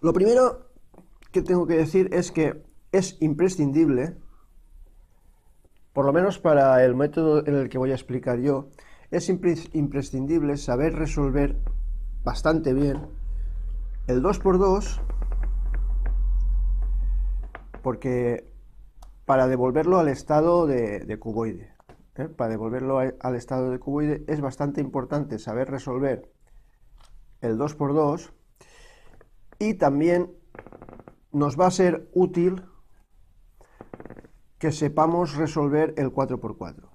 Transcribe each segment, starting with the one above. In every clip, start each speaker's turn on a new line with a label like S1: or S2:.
S1: Lo primero que tengo que decir es que es imprescindible, por lo menos para el método en el que voy a explicar yo, es imprescindible saber resolver bastante bien el 2×2, porque para devolverlo al estado de cuboide, para devolverlo al estado de cuboide es bastante importante saber resolver el 2×2, y también nos va a ser útil que sepamos resolver el 4×4.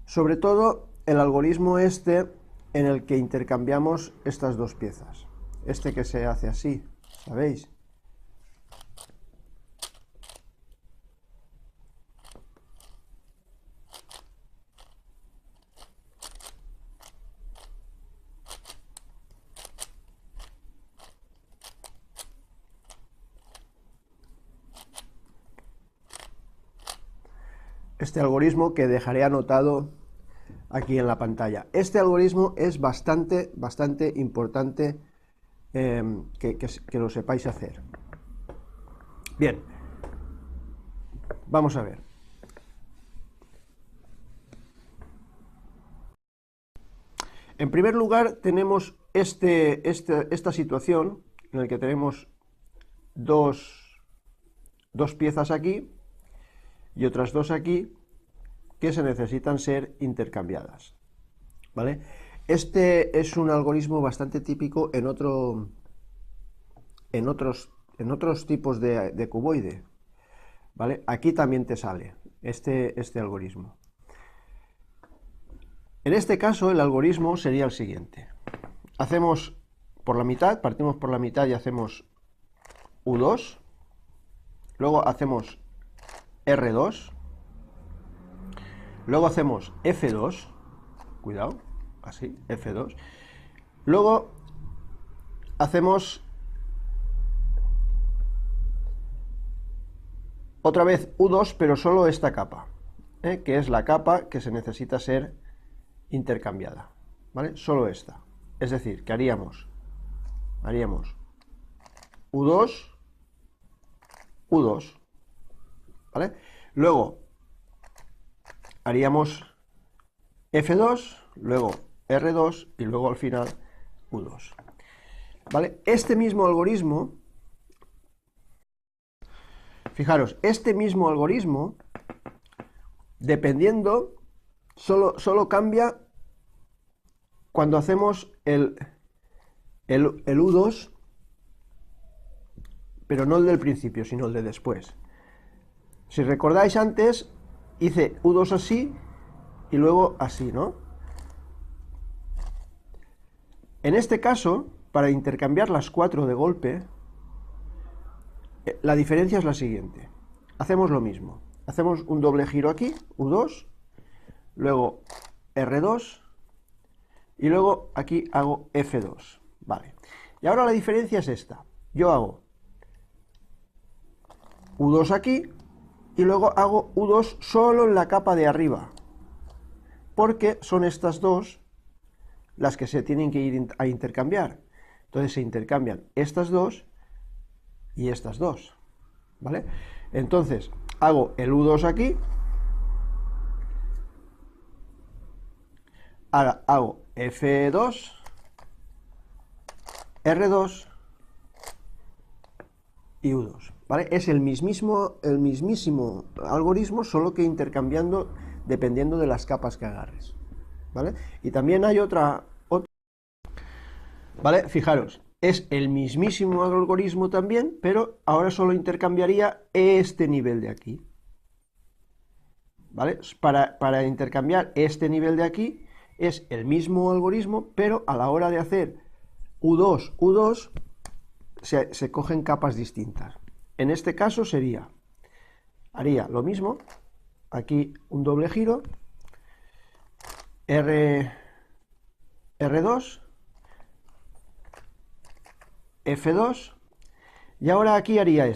S1: Sobre todo el algoritmo este en el que intercambiamos estas dos piezas. Este que se hace así, ¿sabéis? Este algoritmo que dejaré anotado aquí en la pantalla. Este algoritmo es bastante importante que lo sepáis hacer. Bien, vamos a ver. En primer lugar tenemos esta situación en la que tenemos dos piezas aquí y otras dos aquí que se necesitan ser intercambiadas, ¿vale? Este es un algoritmo bastante típico en otros tipos de cuboide, ¿vale? Aquí también te sale este algoritmo. En este caso el algoritmo sería el siguiente. Hacemos por la mitad, partimos por la mitad y hacemos U2, luego hacemos R2, luego hacemos F2, cuidado, así, F2, luego hacemos otra vez U2, pero solo esta capa, que es la capa que se necesita ser intercambiada, ¿vale? Solo esta. Es decir, que haríamos U2, U2, ¿vale? Luego haríamos F2, luego R2 y luego al final U2, ¿vale? Este mismo algoritmo, fijaros, este mismo algoritmo, dependiendo, solo cambia cuando hacemos el U2, pero no el del principio, sino el de después. Si recordáis antes, hice U2 así y luego así, ¿no? En este caso, para intercambiar las 4 de golpe, la diferencia es la siguiente. Hacemos lo mismo. Hacemos un doble giro aquí, U2, luego R2, y luego aquí hago F2. Vale. Y ahora la diferencia es esta. Yo hago U2 aquí y luego hago U2 solo en la capa de arriba, porque son estas dos las que se tienen que ir a intercambiar. Entonces se intercambian estas dos y estas dos, ¿vale? Entonces hago el U2 aquí, ahora hago F2, R2 y U2, ¿vale? Es el mismísimo algoritmo, solo que intercambiando dependiendo de las capas que agarres, ¿vale? Y también hay otra, ¿vale? Fijaros, es el mismísimo algoritmo también, pero ahora solo intercambiaría este nivel de aquí, ¿vale? Para intercambiar este nivel de aquí es el mismo algoritmo, pero a la hora de hacer U2, U2, se cogen capas distintas. En este caso haría lo mismo, aquí un doble giro, R2, F2, y ahora aquí haría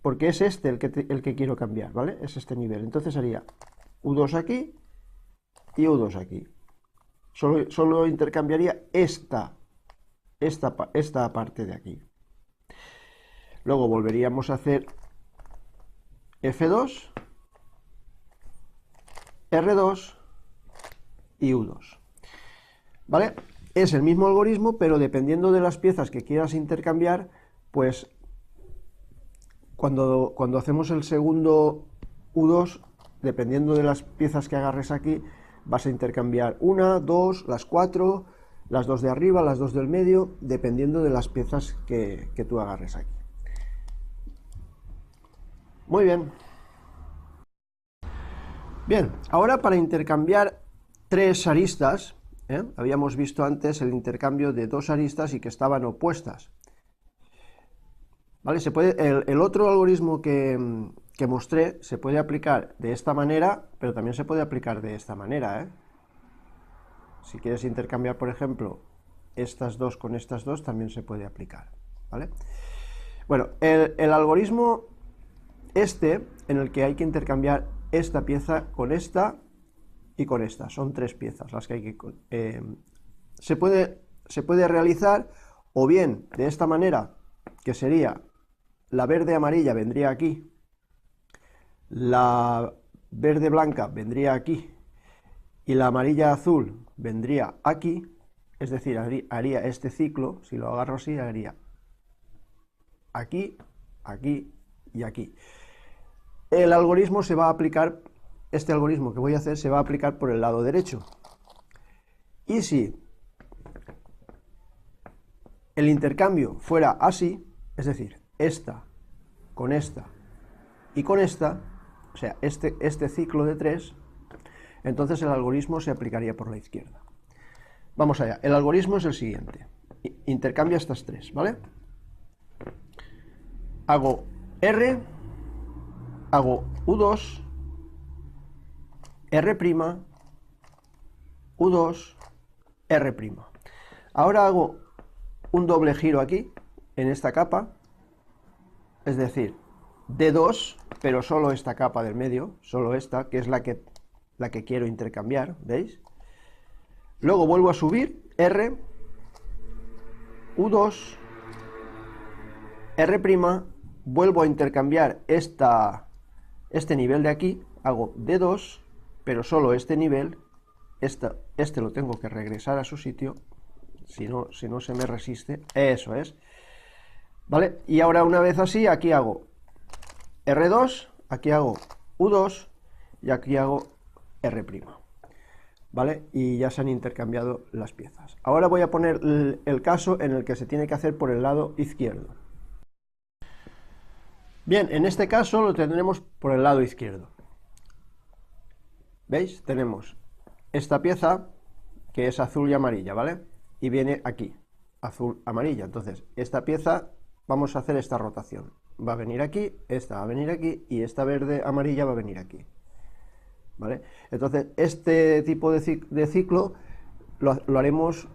S1: porque es el que quiero cambiar, ¿vale? Es este nivel. Entonces haría U2 aquí y U2 aquí. Solo intercambiaría esta esta parte de aquí. Luego volveríamos a hacer F2, R2 y U2. ¿Vale? Es el mismo algoritmo, pero dependiendo de las piezas que quieras intercambiar, pues cuando hacemos el segundo U2, dependiendo de las piezas que agarres aquí, vas a intercambiar una, dos, las cuatro, las dos de arriba, las dos del medio, dependiendo de las piezas que tú agarres aquí. Muy bien. Bien, ahora para intercambiar tres aristas, habíamos visto antes el intercambio de dos aristas y que estaban opuestas. ¿Vale? El otro algoritmo que mostré se puede aplicar de esta manera, pero también se puede aplicar de esta manera. Si quieres intercambiar, por ejemplo, estas dos con estas dos, también se puede aplicar. ¿Vale? Bueno, el algoritmo en el que hay que intercambiar esta pieza con esta y con esta, son tres piezas las que hay que... se puede realizar o bien de esta manera, que sería la verde amarilla vendría aquí, la verde blanca vendría aquí y la amarilla azul vendría aquí, es decir, haría este ciclo, si lo agarro así, haría aquí, aquí y aquí. El algoritmo se va a aplicar, este algoritmo que voy a hacer se va a aplicar por el lado derecho. Y si el intercambio fuera así, es decir, esta y con esta, o sea, este ciclo de tres, entonces el algoritmo se aplicaría por la izquierda. Vamos allá, el algoritmo es el siguiente. Intercambia estas tres, ¿vale? Hago R, hago U2, R', U2, R'. Ahora hago un doble giro aquí, en esta capa, es decir, D2, pero solo esta capa del medio, solo esta, que es la que quiero intercambiar, ¿veis? Luego vuelvo a subir, R, U2, R', vuelvo a intercambiar este nivel de aquí, hago D2, pero solo este nivel, este lo tengo que regresar a su sitio, si no se me resiste, eso es, ¿vale? Y ahora una vez así, aquí hago R2, aquí hago U2 y aquí hago R', ¿vale? Y ya se han intercambiado las piezas. Ahora voy a poner el caso en el que se tiene que hacer por el lado izquierdo. Bien, en este caso lo tendremos por el lado izquierdo. ¿Veis? Tenemos esta pieza que es azul y amarilla, ¿vale? Y viene aquí, azul, amarilla. Entonces, esta pieza, vamos a hacer esta rotación. Va a venir aquí, esta va a venir aquí y esta verde amarilla va a venir aquí. ¿Vale? Entonces, este tipo de ciclo lo haremos,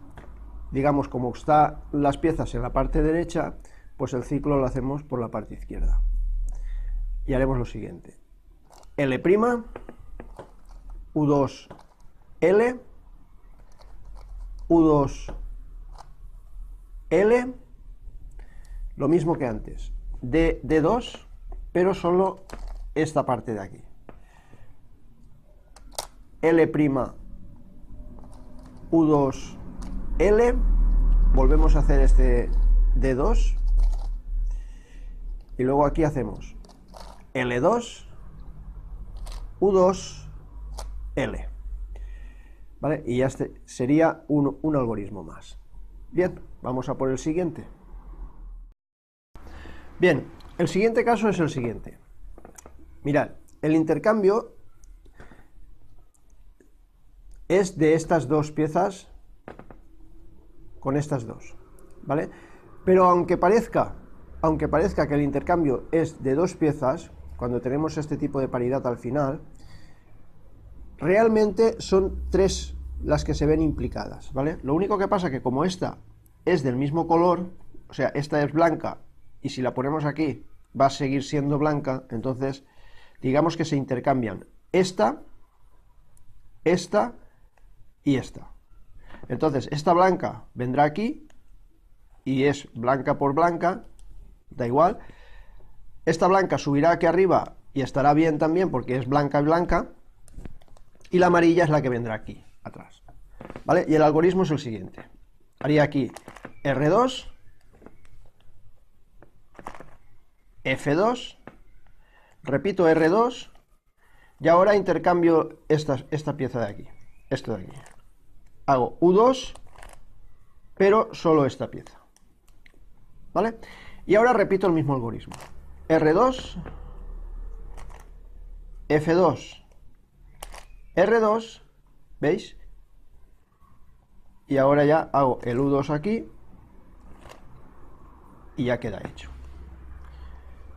S1: digamos, como están las piezas en la parte derecha, pues el ciclo lo hacemos por la parte izquierda. Y haremos lo siguiente. L', U2, L, U2, L, lo mismo que antes, D2, pero solo esta parte de aquí. L', U2, L, volvemos a hacer este D2, y luego aquí hacemos L2, U2, L. ¿Vale? Y ya sería un algoritmo más. Bien, vamos a por el siguiente. Bien, el siguiente caso es el siguiente. Mirad, el intercambio es de estas dos piezas con estas dos, ¿vale? Pero aunque parezca que el intercambio es de dos piezas, cuando tenemos este tipo de paridad al final, realmente son tres las que se ven implicadas, ¿vale? Lo único que pasa que como esta es del mismo color, o sea, esta es blanca, y si la ponemos aquí va a seguir siendo blanca, entonces digamos que se intercambian esta y esta. Entonces, esta blanca vendrá aquí, y es blanca por blanca, da igual. Esta blanca subirá aquí arriba y estará bien también porque es blanca y blanca, y la amarilla es la que vendrá aquí atrás, ¿vale? Y el algoritmo es el siguiente. Haría aquí R2, F2, repito R2, y ahora intercambio esta pieza de aquí, esto de aquí. Hago U2, pero solo esta pieza, ¿vale? Y ahora repito el mismo algoritmo. R2, F2, R2, ¿veis? Y ahora ya hago el U2 aquí y ya queda hecho.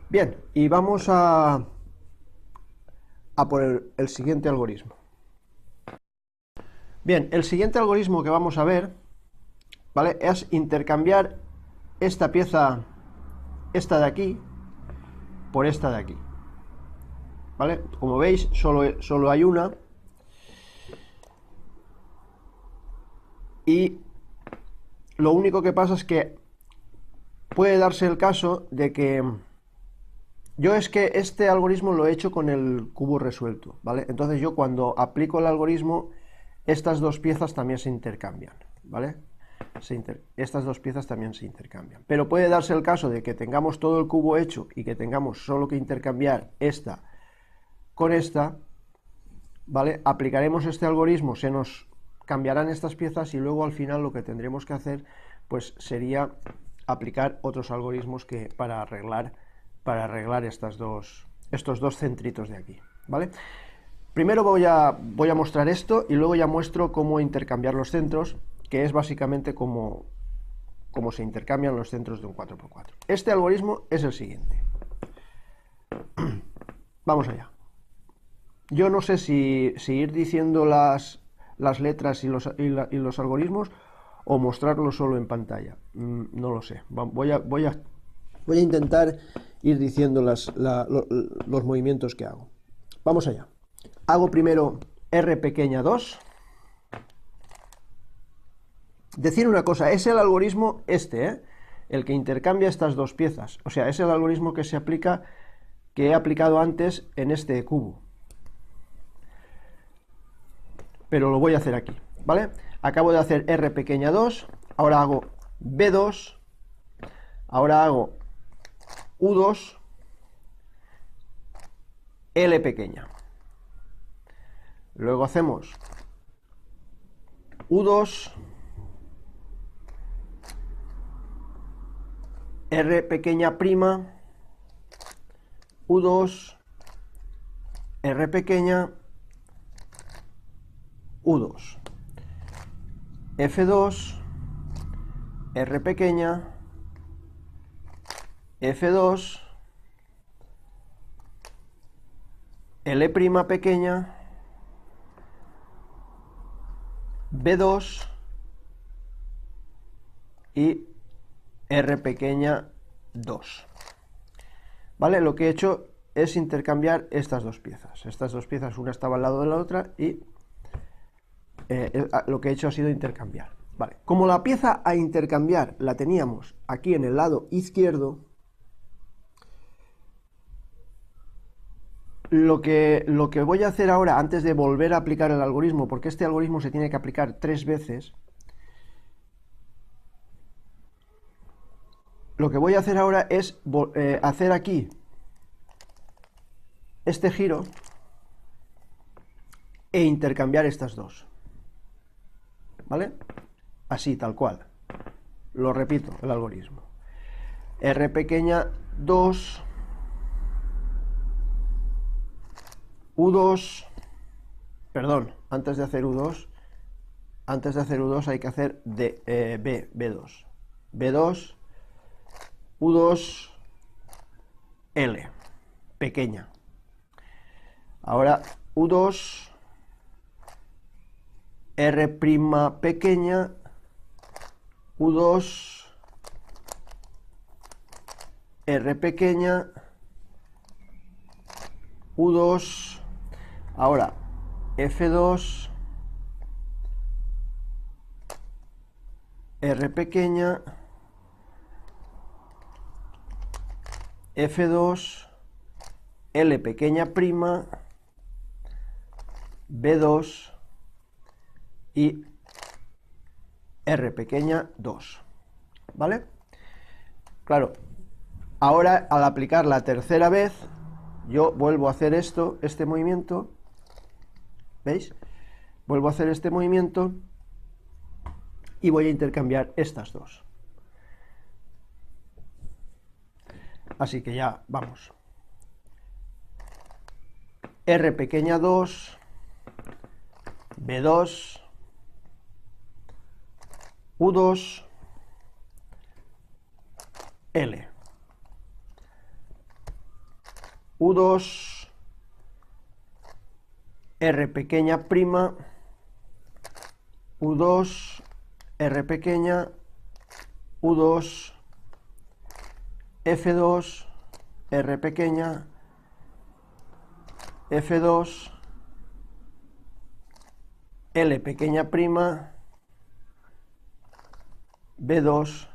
S1: Bien, y vamos a por el siguiente algoritmo. Bien, el siguiente algoritmo que vamos a ver, ¿vale? Es intercambiar esta pieza, esta de aquí, por esta de aquí, ¿vale? Como veis, solo hay una. Y lo único que pasa es que puede darse el caso de que yo es que este algoritmo lo he hecho con el cubo resuelto, ¿vale? Entonces yo cuando aplico el algoritmo, estas dos piezas también se intercambian, ¿vale? Estas dos piezas también se intercambian. Pero puede darse el caso de que tengamos todo el cubo hecho y que tengamos solo que intercambiar esta con esta, ¿vale? Aplicaremos este algoritmo, se nos cambiarán estas piezas y luego al final lo que tendremos que hacer pues sería aplicar otros algoritmos para arreglar estos dos centritos de aquí, ¿vale? Primero voy a mostrar esto y luego ya muestro cómo intercambiar los centros, que es básicamente como se intercambian los centros de un 4×4. Este algoritmo es el siguiente. Vamos allá. Yo no sé si ir diciendo las letras y los algoritmos o mostrarlo solo en pantalla. No lo sé. Voy a intentar ir diciendo los movimientos que hago. Vamos allá. Hago primero R pequeña 2. Decir una cosa, es el algoritmo el que intercambia estas dos piezas. O sea, es el algoritmo que he aplicado antes en este cubo. Pero lo voy a hacer aquí, ¿vale? Acabo de hacer R pequeña 2, ahora hago B2, ahora hago U2, L pequeña. Luego hacemos U2, R pequeña prima, U2, R pequeña, U2, F2, R pequeña, F2, L prima pequeña, B2 y R pequeña 2. ¿Vale? Lo que he hecho es intercambiar estas dos piezas. Estas dos piezas, una estaba al lado de la otra y lo que he hecho ha sido intercambiar. Vale. Como la pieza a intercambiar la teníamos aquí en el lado izquierdo, lo que voy a hacer ahora, antes de volver a aplicar el algoritmo, porque este algoritmo se tiene que aplicar 3 veces, lo que voy a hacer ahora es hacer aquí este giro e intercambiar estas dos. ¿Vale? Así, tal cual. Lo repito, el algoritmo. R pequeña 2, U2, perdón, antes de hacer U2 hay que hacer B2. B2, U2, L, pequeña. Ahora U2, R' pequeña, U2, R pequeña, U2, ahora F2, R pequeña, F2, L pequeña prima, B2 y R pequeña 2, ¿vale? Claro, ahora al aplicar la tercera vez, yo vuelvo a hacer este movimiento, ¿veis? Vuelvo a hacer este movimiento y voy a intercambiar estas dos. Así que ya vamos. R pequeña 2, B2, U2, L. U2, R pequeña prima, U2, R pequeña, U2, F2, R pequeña, F2, L pequeña prima, B2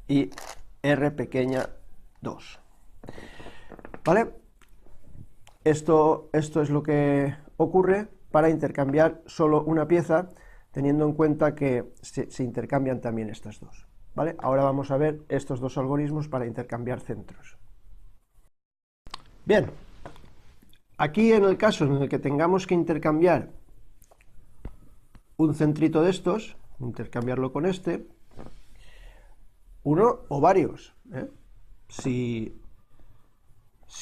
S1: y R pequeña 2. ¿Vale? Esto es lo que ocurre para intercambiar solo una pieza, teniendo en cuenta que se intercambian también estas dos. ¿Vale? Ahora vamos a ver estos dos algoritmos para intercambiar centros. Bien, aquí en el caso en el que tengamos que intercambiar un centrito de estos, intercambiarlo con este, uno o varios, ¿eh? Si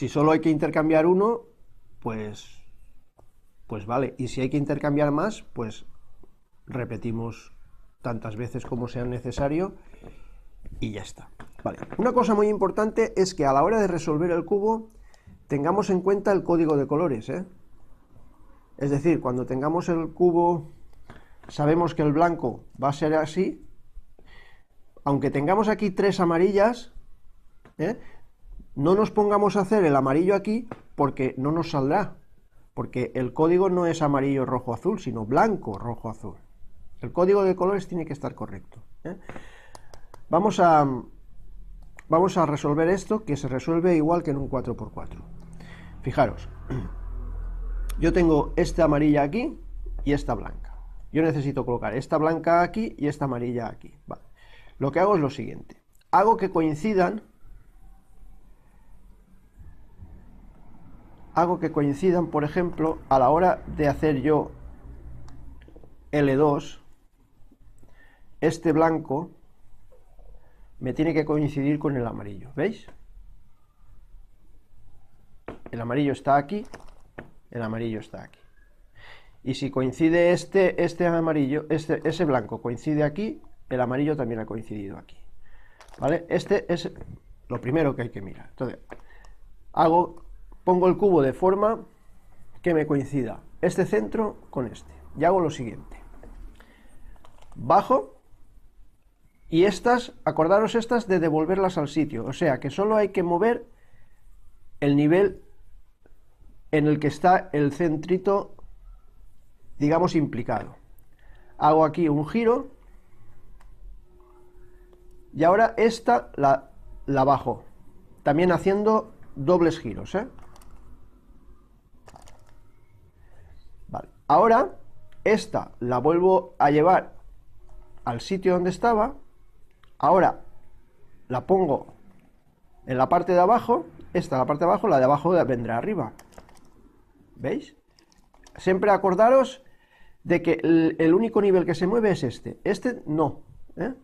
S1: solo hay que intercambiar uno, pues vale, y si hay que intercambiar más, pues repetimos tantas veces como sea necesario y ya está. Vale. Una cosa muy importante es que a la hora de resolver el cubo tengamos en cuenta el código de colores, ¿eh? Es decir, cuando tengamos el cubo, sabemos que el blanco va a ser así, aunque tengamos aquí tres amarillas, ¿eh? No nos pongamos a hacer el amarillo aquí porque no nos saldrá, porque el código no es amarillo, rojo, azul, sino blanco, rojo, azul. El código de colores tiene que estar correcto, ¿eh? Vamos a resolver esto, que se resuelve igual que en un 4×4. Fijaros, yo tengo esta amarilla aquí y esta blanca. Yo necesito colocar esta blanca aquí y esta amarilla aquí. Vale. Lo que hago es lo siguiente. Hago que coincidan, por ejemplo, a la hora de hacer yo L2, este blanco me tiene que coincidir con el amarillo, ¿veis? El amarillo está aquí, el amarillo está aquí. Y si coincide este amarillo, ese blanco coincide aquí, el amarillo también ha coincidido aquí, ¿vale? Este es lo primero que hay que mirar. Entonces, pongo el cubo de forma que me coincida este centro con este. Y hago lo siguiente. Bajo, y acordaros estas de devolverlas al sitio, o sea que solo hay que mover el nivel en el que está el centrito, digamos, implicado. Hago aquí un giro, y ahora esta la bajo, también haciendo dobles giros, ¿eh? Vale. Ahora esta la vuelvo a llevar al sitio donde estaba. Ahora la pongo en la parte de abajo, esta en la parte de abajo, la de abajo vendrá arriba. ¿Veis? Siempre acordaros de que el único nivel que se mueve es este no, ¿eh?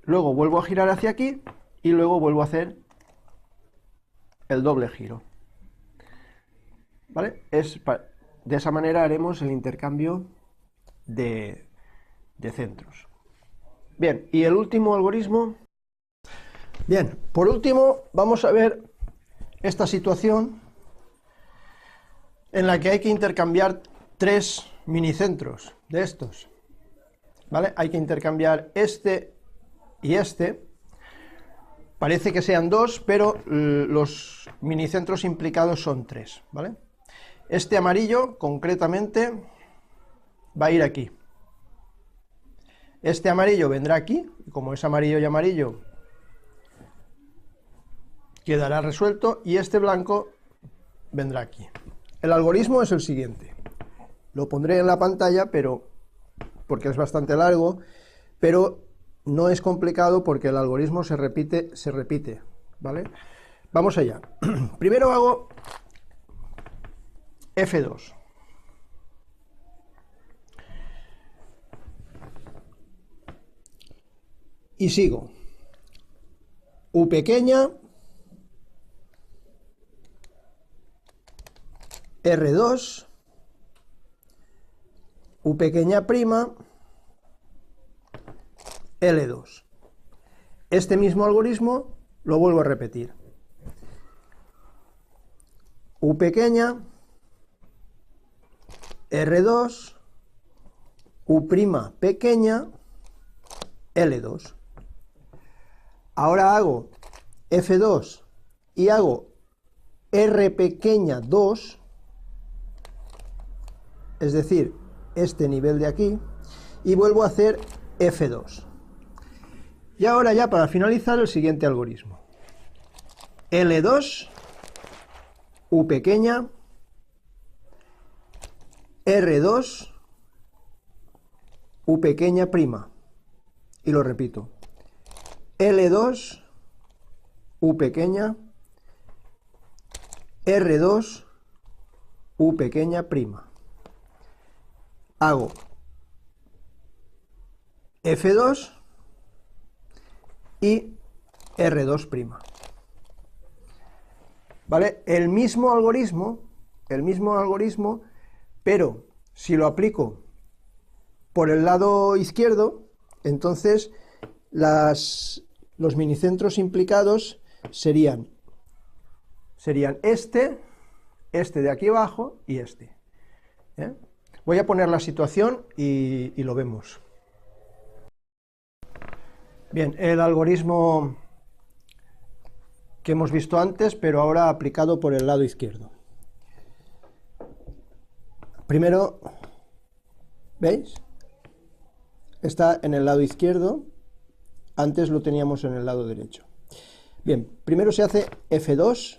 S1: Luego vuelvo a girar hacia aquí y luego vuelvo a hacer el doble giro, ¿vale? De esa manera haremos el intercambio de centros. Bien, y el último algoritmo. Bien, por último vamos a ver esta situación en la que hay que intercambiar tres minicentros de estos, ¿vale? Hay que intercambiar este y este. Parece que sean dos, pero los minicentros implicados son tres, ¿vale? Este amarillo, concretamente, va a ir aquí. Este amarillo vendrá aquí, y como es amarillo y amarillo, quedará resuelto y este blanco vendrá aquí. El algoritmo es el siguiente. Lo pondré en la pantalla, pero porque es bastante largo, pero no es complicado porque el algoritmo se repite, ¿vale? Vamos allá. Primero hago F2. Y sigo. U pequeña, R2, U pequeña prima, L2. Este mismo algoritmo lo vuelvo a repetir. U pequeña, R2, U prima pequeña, L2. Ahora hago F2 y hago R pequeña 2, es decir, este nivel de aquí, y vuelvo a hacer F2. Y ahora ya para finalizar el siguiente algoritmo. L2, U pequeña, R2, U pequeña prima. Y lo repito. L2, U pequeña, R2, U pequeña prima. Hago F2 y R2'. ¿Vale? El mismo algoritmo, pero si lo aplico por el lado izquierdo, entonces los minicentros implicados serían este de aquí abajo y este. ¿Eh? Voy a poner la situación y lo vemos. Bien, el algoritmo que hemos visto antes, pero ahora aplicado por el lado izquierdo. Primero, ¿veis? Está en el lado izquierdo, antes lo teníamos en el lado derecho. Bien, primero se hace F2,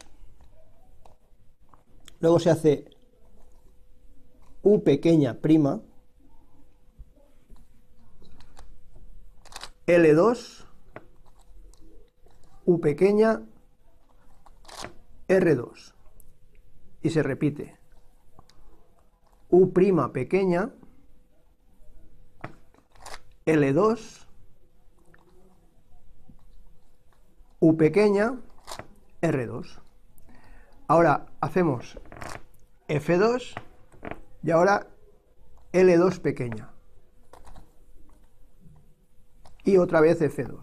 S1: luego se hace U pequeña prima, L2, U pequeña, R2, y se repite, U prima pequeña, L2, U pequeña, R2. Ahora hacemos F2 y ahora L2 pequeña. Y otra vez F2.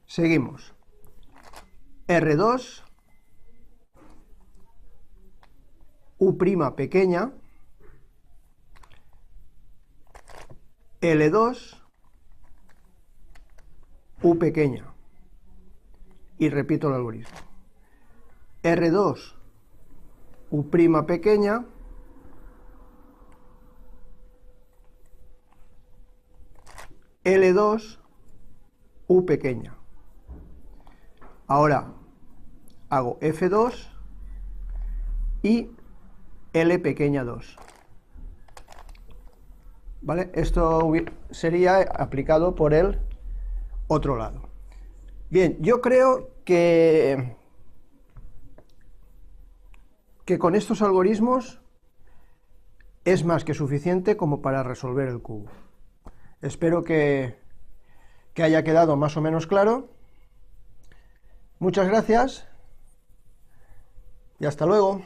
S1: Seguimos. R2, U prima pequeña, L2, U pequeña. Y repito el algoritmo. R2, U prima pequeña, L2, U pequeña. Ahora hago F2 y L pequeña 2. ¿Vale? Esto sería aplicado por el otro lado. Bien, yo creo que con estos algoritmos es más que suficiente como para resolver el cubo. Espero que haya quedado más o menos claro. Muchas gracias y hasta luego.